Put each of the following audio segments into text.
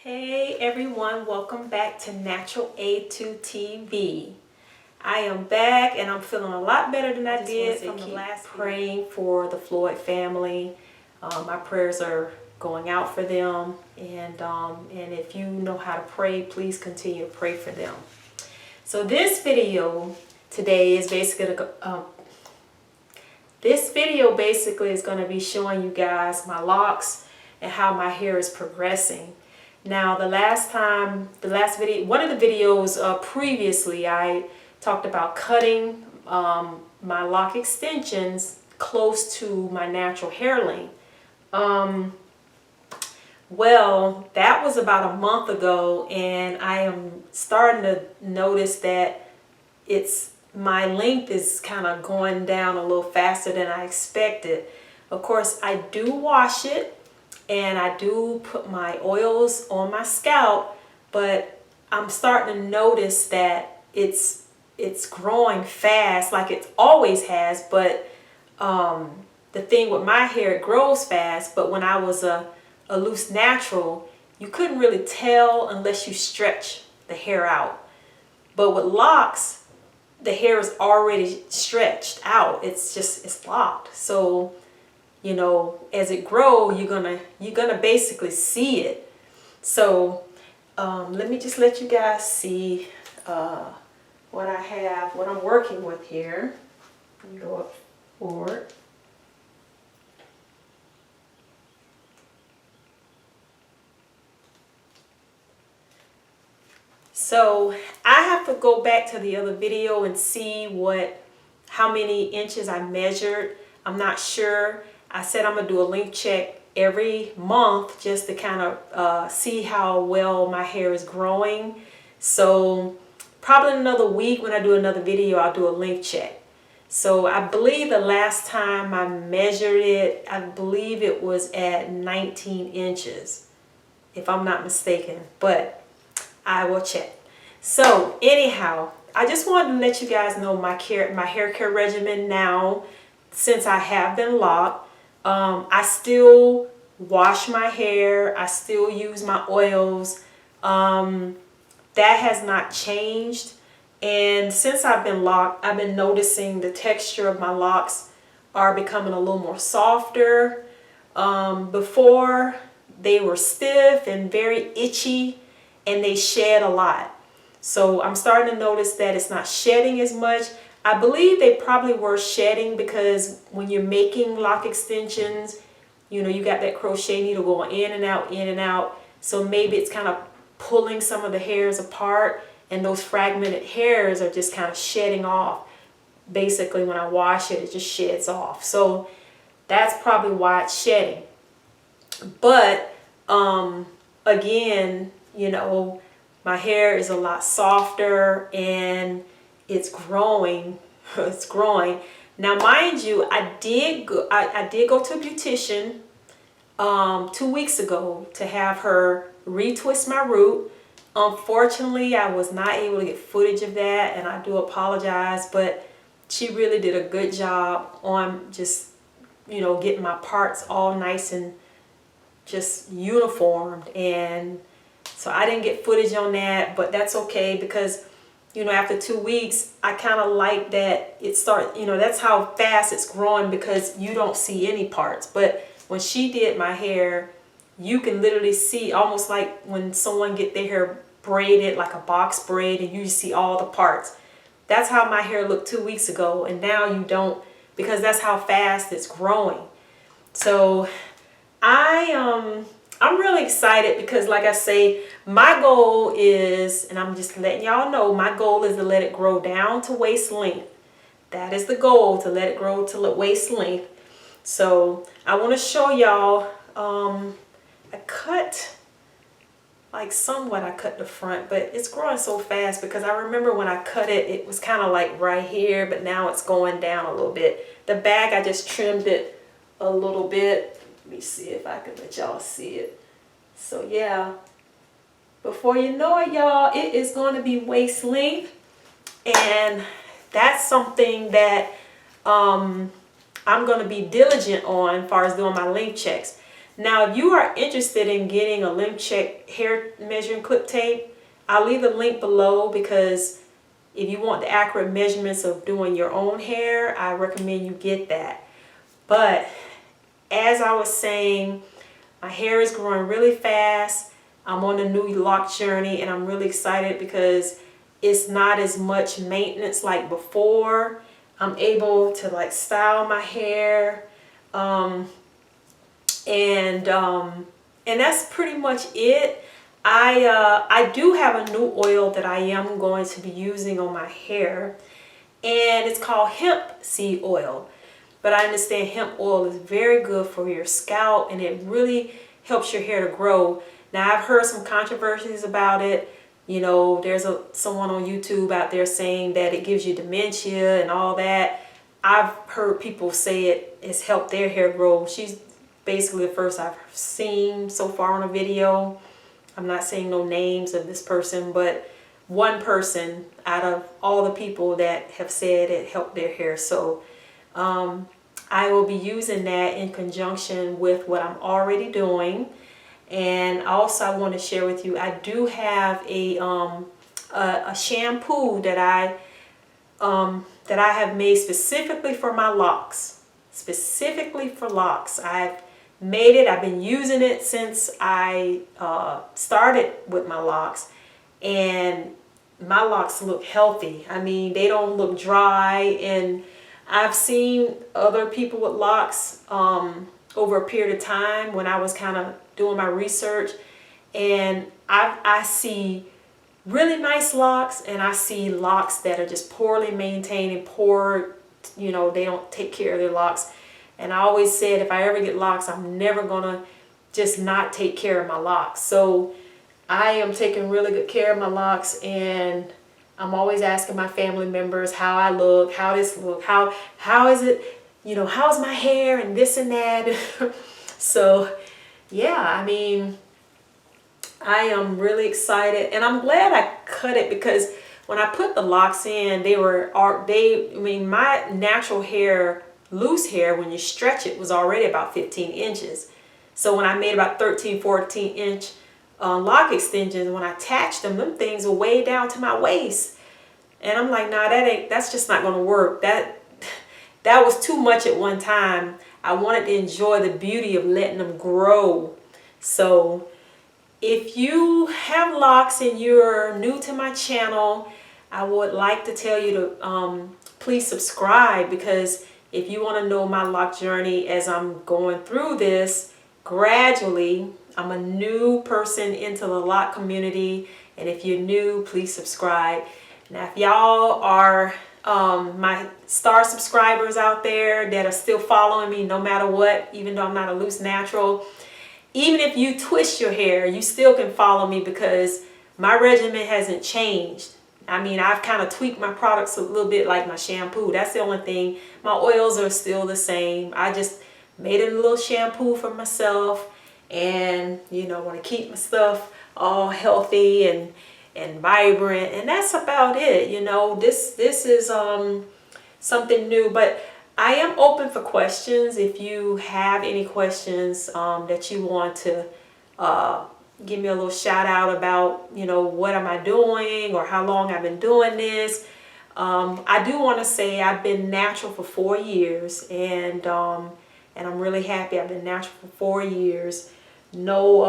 Hey everyone, welcome back to Natural A2 TV. I am back and I'm feeling a lot better than I did from the last praying for the Floyd family. My prayers are going out for them, and if you know how to pray, please continue to pray for them. So this video today is basically going to be showing you guys my locks and how my hair is progressing. Now, one of the videos previously, I talked about cutting my lock extensions close to my natural hair length. Well, that was about a month ago, and I am starting to notice that my length is kind of going down a little faster than I expected. Of course, I do wash it. And I do put my oils on my scalp, but I'm starting to notice that it's growing fast, like it always has. But the thing with my hair, it grows fast. But when I was a loose natural, you couldn't really tell unless you stretch the hair out. But with locks, the hair is already stretched out. It's locked. So you know, as it grows, you're gonna basically see it. So let me just let you guys see what I have, what I'm working with here. Let me go up forward. So I have to go back to the other video and see how many inches I measured. I'm not sure. I said I'm going to do a length check every month just to kind of see how well my hair is growing. So probably in another week when I do another video, I'll do a length check. So I believe the last time I measured it, I believe it was at 19 inches, if I'm not mistaken, but I will check. So anyhow, I just wanted to let you guys know my hair care regimen now, since I have been locked. I still wash my hair. I still use my oils. That has not changed. And since I've been locked, I've been noticing the texture of my locks are becoming a little more softer. Before, they were stiff and very itchy, and they shed a lot. So I'm starting to notice that it's not shedding as much. I believe they probably were shedding because when you're making lock extensions, you know, you got that crochet needle going in and out, in and out. So maybe it's kind of pulling some of the hairs apart, and those fragmented hairs are just kind of shedding off. Basically, when I wash it, it just sheds off. So that's probably why it's shedding. But again, you know, my hair is a lot softer and it's growing. It's growing. Now, mind you, I did go to a beautician 2 weeks ago to have her retwist my root. Unfortunately, I was not able to get footage of that, and I do apologize, but she really did a good job on just, you know, getting my parts all nice and just uniformed. And so I didn't get footage on that, but that's okay, because you know, after 2 weeks, I kind of like that that's how fast it's growing, because you don't see any parts. But when she did my hair, you can literally see, almost like when someone get their hair braided, like a box braid, and you see all the parts. That's how my hair looked 2 weeks ago, and now you don't, because that's how fast it's growing. So I'm really excited, because like I say, my goal is, and I'm just letting y'all know, my goal is to let it grow down to waist length. That is the goal, to let it grow to waist length. So I want to show y'all, I cut the front, but it's growing so fast, because I remember when I cut it, it was kind of like right here, but now it's going down a little bit. The back, I just trimmed it a little bit. Let me see if I can let y'all see it. So yeah, before you know it, y'all, it is going to be waist length. And that's something that I'm going to be diligent on as far as doing my length checks. Now, if you are interested in getting a limb check hair measuring clip tape, I'll leave a link below, because if you want the accurate measurements of doing your own hair, I recommend you get that. But as I was saying, my hair is growing really fast. I'm on a new Loc'd journey, and I'm really excited because it's not as much maintenance like before. I'm able to like style my hair, and that's pretty much it. I do have a new oil that I am going to be using on my hair, and it's called hemp seed oil. But I understand hemp oil is very good for your scalp, and it really helps your hair to grow. Now, I've heard some controversies about it. You know, there's someone on YouTube out there saying that it gives you dementia and all that. I've heard people say it has helped their hair grow. She's basically the first I've seen so far on a video. I'm not saying no names of this person, but one person out of all the people that have said it helped their hair. So I will be using that in conjunction with what I'm already doing. And also I want to share with you, I do have a shampoo that I have made specifically for my locks. Specifically for locks. I've made it. I've been using it since I started with my locks, and my locks look healthy. I mean, they don't look dry, and I've seen other people with locks over a period of time when I was kind of doing my research, and I see really nice locks, and I see locks that are just poorly maintained and poor, you know, they don't take care of their locks. And I always said, if I ever get locks, I'm never gonna just not take care of my locks. So I am taking really good care of my locks, and I'm always asking my family members how I look, how this look, how is it, you know, how's my hair and this and that. So yeah, I mean, I am really excited, and I'm glad I cut it, because when I put the locks in, I mean, my natural hair, loose hair, when you stretch it, was already about 15 inches. So when I made about 13, 14 inch lock extensions, when I attached them things were way down to my waist. And I'm like, nah, that's just not gonna work. That was too much at one time. I wanted to enjoy the beauty of letting them grow. So if you have locks and you're new to my channel, I would like to tell you to please subscribe, because if you want to know my lock journey as I'm going through this gradually, I'm a new person into the lock community, and if you're new, please subscribe. Now, if y'all are my star subscribers out there that are still following me no matter what, even though I'm not a loose natural, even if you twist your hair, you still can follow me, because my regimen hasn't changed. I mean, I've kind of tweaked my products a little bit, like my shampoo. That's the only thing. My oils are still the same. I just made a little shampoo for myself, and you know, want to keep my stuff all healthy and vibrant, and that's about it. You know, this is something new, but I am open for questions. If you have any questions that you want to give me a little shout out about, you know, what am I doing or how long I've been doing this. I do want to say I've been natural for 4 years, and I'm really happy. I've been natural for 4 years. No,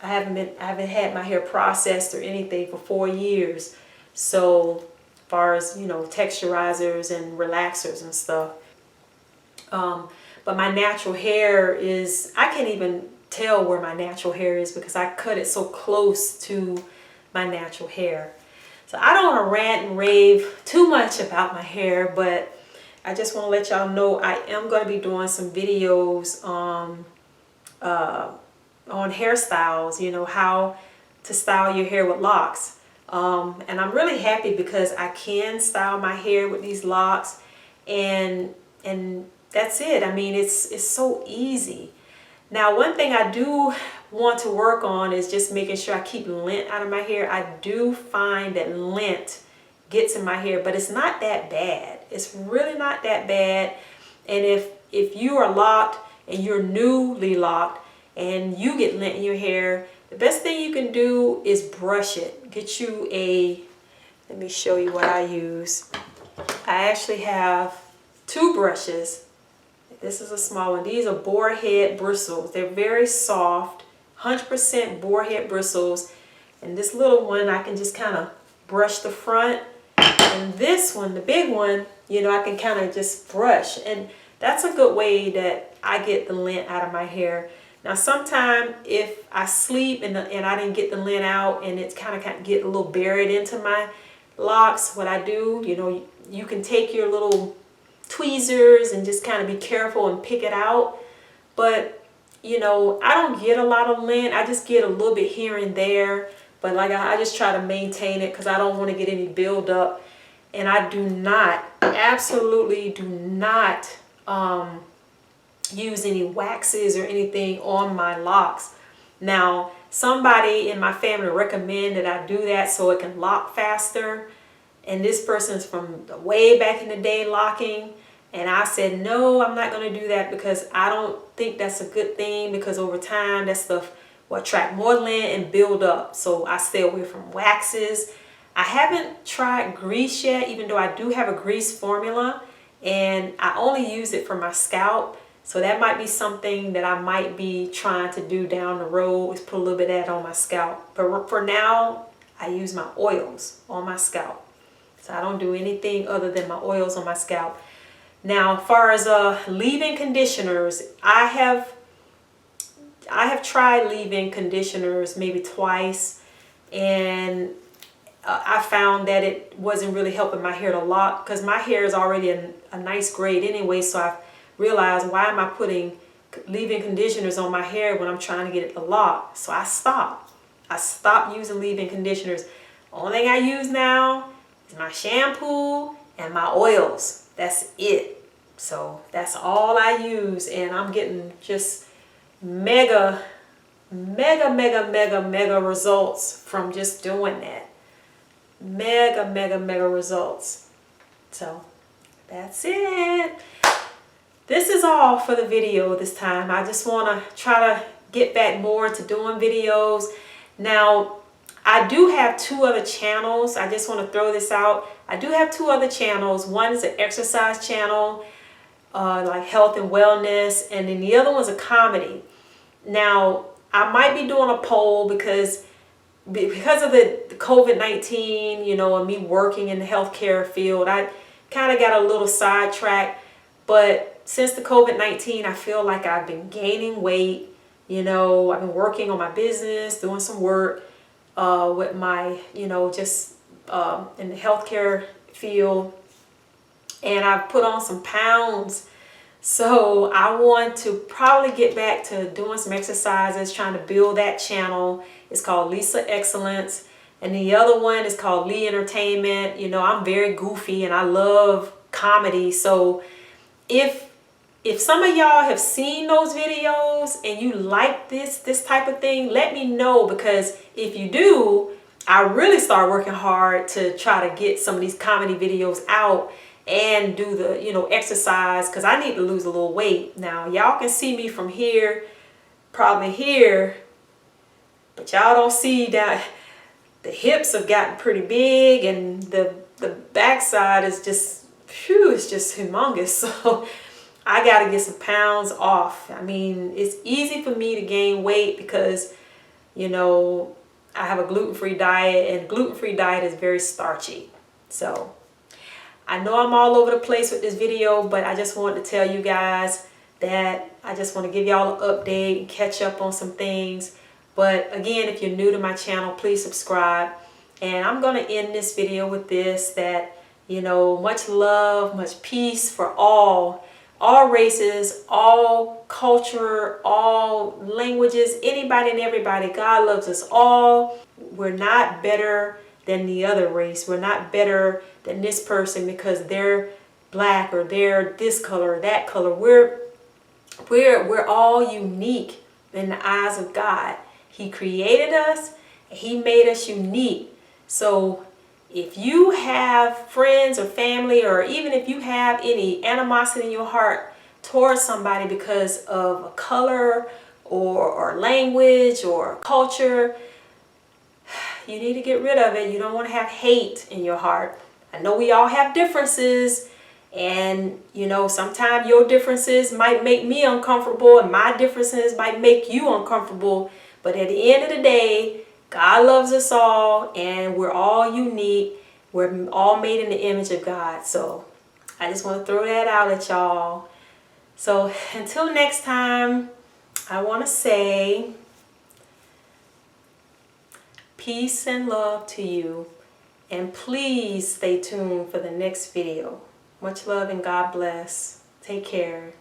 I haven't had my hair processed or anything for 4 years. So as far as, you know, texturizers and relaxers and stuff. But my natural hair is, I can't even tell where my natural hair is, because I cut it so close to my natural hair. So I don't want to rant and rave too much about my hair, but I just want to let y'all know I am going to be doing some videos on hairstyles, you know, how to style your hair with locks. And I'm really happy because I can style my hair with these locks, and that's it. I mean, it's so easy. Now, one thing I do want to work on is just making sure I keep lint out of my hair. I do find that lint gets in my hair, but it's not that bad. It's really not that bad. And if you are locked and you're newly locked and you get lint in your hair, the best thing you can do is brush it. Get you a, let me show you what I use. I actually have 2 brushes. This is a small one. These are boar head bristles. They're very soft, 100% boar head bristles. And this little one, I can just kind of brush the front. And this one, the big one, you know, I can kind of just brush. And that's a good way that I get the lint out of my hair. Now, sometimes if I sleep and I didn't get the lint out and it's kind of get a little buried into my locks, what I do, you know, you can take your little tweezers and just kind of be careful and pick it out. But, you know, I don't get a lot of lint. I just get a little bit here and there. But like I just try to maintain it because I don't want to get any buildup. And I do not, absolutely do not use any waxes or anything on my locks. Now, somebody in my family recommended I do that so it can lock faster. And this person's from way back in the day locking. And I said, no, I'm not going to do that because I don't think that's a good thing, because over time that stuff will attract more lint and build up. So I stay away from waxes. I haven't tried grease yet, even though I do have a grease formula, and I only use it for my scalp. So that might be something that I might be trying to do down the road, is put a little bit of that on my scalp. But for now, I use my oils on my scalp. So I don't do anything other than my oils on my scalp. Now, as far as leave-in conditioners, I have tried leave-in conditioners maybe twice, and I found that it wasn't really helping my hair to lock, because my hair is already a nice grade anyway. So I realized, why am I putting leave-in conditioners on my hair when I'm trying to get it to lock? So I stopped. I stopped using leave-in conditioners. Only thing I use now is my shampoo and my oils. That's it. So that's all I use, and I'm getting just mega results from just doing that. Mega results. So that's it. This is all for the video this time. I just want to try to get back more into doing videos. Now, I do have 2 other channels. I just want to throw this out. I do have 2 other channels. One is an exercise channel, like health and wellness, and then the other one's a comedy. Now, I might be doing a poll because of the COVID-19, you know, and me working in the healthcare field. I kind of got a little sidetracked, but since the COVID-19, I feel like I've been gaining weight. You know, I've been working on my business, doing some work with my, you know, just in the healthcare field, and I've put on some pounds. So I want to probably get back to doing some exercises, trying to build that channel. It's called Lisa Excellence. And the other one is called Lee Entertainment. You know, I'm very goofy and I love comedy. So if some of y'all have seen those videos and you like this type of thing, let me know, because if you do, I really start working hard to try to get some of these comedy videos out and do the, you know, exercise, because I need to lose a little weight. Now, y'all can see me from here, probably here, but y'all don't see that the hips have gotten pretty big, and the backside is just, phew, it's just humongous. So I got to get some pounds off. I mean, it's easy for me to gain weight because, you know, I have a gluten-free diet, and gluten-free diet is very starchy. So I know I'm all over the place with this video, but I just wanted to tell you guys that I just want to give y'all an update and catch up on some things. But again, if you're new to my channel, please subscribe. And I'm going to end this video with this, that, you know, much love, much peace for all races, all culture, all languages, anybody and everybody. God loves us all. We're not better than the other race. We're not better than this person because they're black or they're this color or that color. We're all unique in the eyes of God. He created us. He made us unique. So if you have friends or family, or even if you have any animosity in your heart towards somebody because of a color or language or culture, you need to get rid of it. You don't want to have hate in your heart. I know we all have differences, and you know, sometimes your differences might make me uncomfortable and my differences might make you uncomfortable. But at the end of the day, God loves us all and we're all unique. We're all made in the image of God. So I just want to throw that out at y'all. So until next time, I want to say peace and love to you. And please stay tuned for the next video. Much love and God bless. Take care.